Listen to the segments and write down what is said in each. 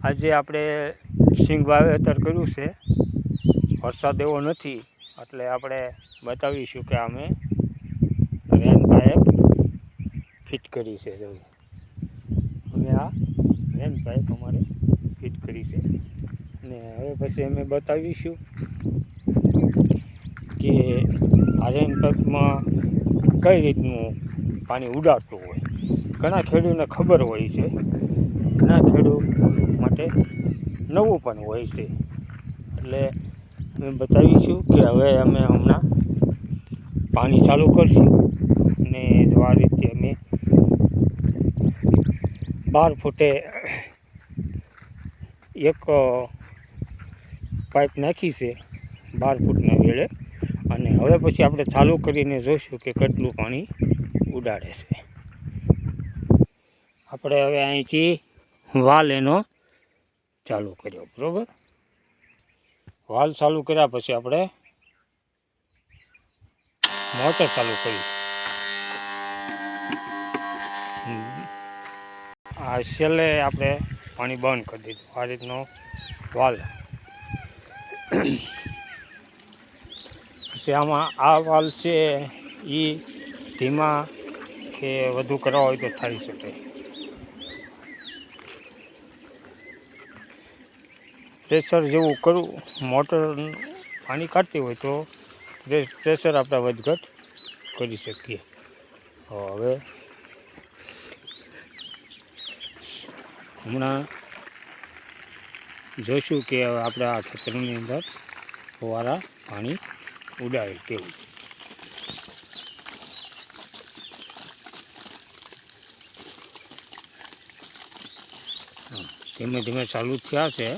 આજે આપણે સિંગ વાવેતર કર્યું છે. વરસાદ એવો નથી એટલે આપણે બતાવીશું કે અમે રેન પાઇપ ફિટ કરી છે. અમે આ રેન પાઇપ અમારે ફિટ કરી છે અને હવે પછી અમે બતાવીશું કે આ રેન પાઇપમાં કઈ રીતનું પાણી ઉડાડતું હોય. ઘણા ખેડૂતોને ખબર હોય છે, ઘણા ખેડૂત માટે નવું પણ હોય છે. એટલે અમે બતાવીશું કે હવે અમે હમણાં પાણી ચાલુ કરશું અને જો આ રીતે અમે 12 ફૂટે એક પાઇપ નાખી છે 12 ફૂટના વેળે, અને હવે પછી આપણે ચાલુ કરીને જોઈશું કે કેટલું પાણી ઉડાડે છે. આપણે હવે અહીંથી વાલ એનો ચાલુ કર્યો, બરાબર. વાલ ચાલુ કર્યા પછી આપણે મોટર ચાલુ કરી. આ છેલ્લે આપણે પાણી બંધ કરી દીધું. આ રીતનો વાલ. પછી આમાં આ વાલ છે એ ધીમા કે વધુ કરવા હોય તો થઈ શકે. પ્રેશર જેવું કરવું, મોટર પાણી કાઢતી હોય તો પ્રેશર આપણે વધઘટ કરી શકીએ. હવે હમણાં જોઈશું કે આપણે આ ખેતરની અંદર ફુવારા પાણી ઉડાડે તેવું. ધીમે ધીમે ચાલુ થયા છે.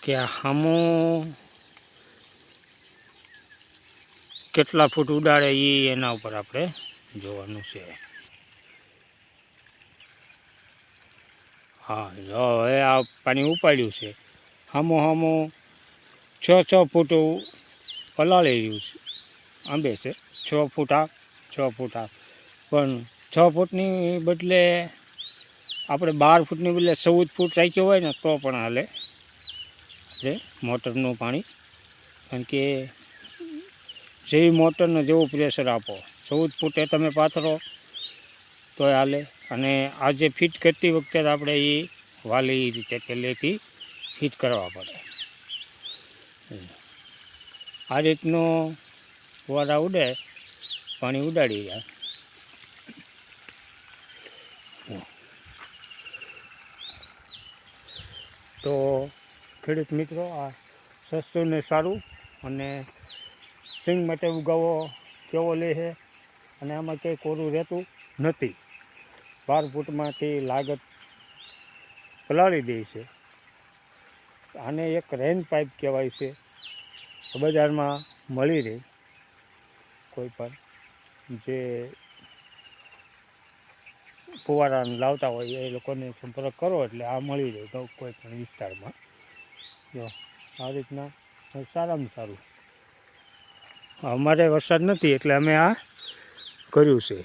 કે આમાં કેટલા ફૂટ ઉડાડે એ એના ઉપર આપણે જોવાનું છે. હા, જો હવે આ પાણી ઉપાડ્યું છે. હામો 6 ફૂટ પલાળી રહ્યું છે, આંબે છે. 6 ફૂટ આ 6 ફૂટ આ, પણ 6 ફૂટની બદલે આપણે 12 ફૂટની બદલે 14 ફૂટ રાખ્યો હોય ને તો પણ હાલે છે મોટરનું પાણી. કારણ કે જેવી મોટરને જેવું પ્રેશર આપો, 14 ફૂટે તમે પાથરો તોય હાલે. અને આ જે ફિટ કરતી વખતે આપણે એ વાલી રીતે પહેલેથી ફિટ કરવા પડે. આ રીતનો ફુવારા ઉડે, પાણી ઉડાડી જાય. તો ખેડૂત મિત્રો, આ સસ્તું ને સારું અને સિંગ માટે ઉગાવો કેવો લે છે, અને આમાં કંઈ કોરું રહેતું નથી. 12 ફૂટમાંથી લાગત પલાળી દે છે. આને એક રેન પાઇપ કહેવાય છે. બજારમાં મળી રહે. કોઈ પણ જે ફુવારા લાવતા હોય એ લોકોને સંપર્ક કરો એટલે આ મળી રહે તો કોઈ પણ વિસ્તારમાં. જો આ રીતના સારામાં સારું. અમારે વરસાદ નથી એટલે અમે આ કર્યું છે.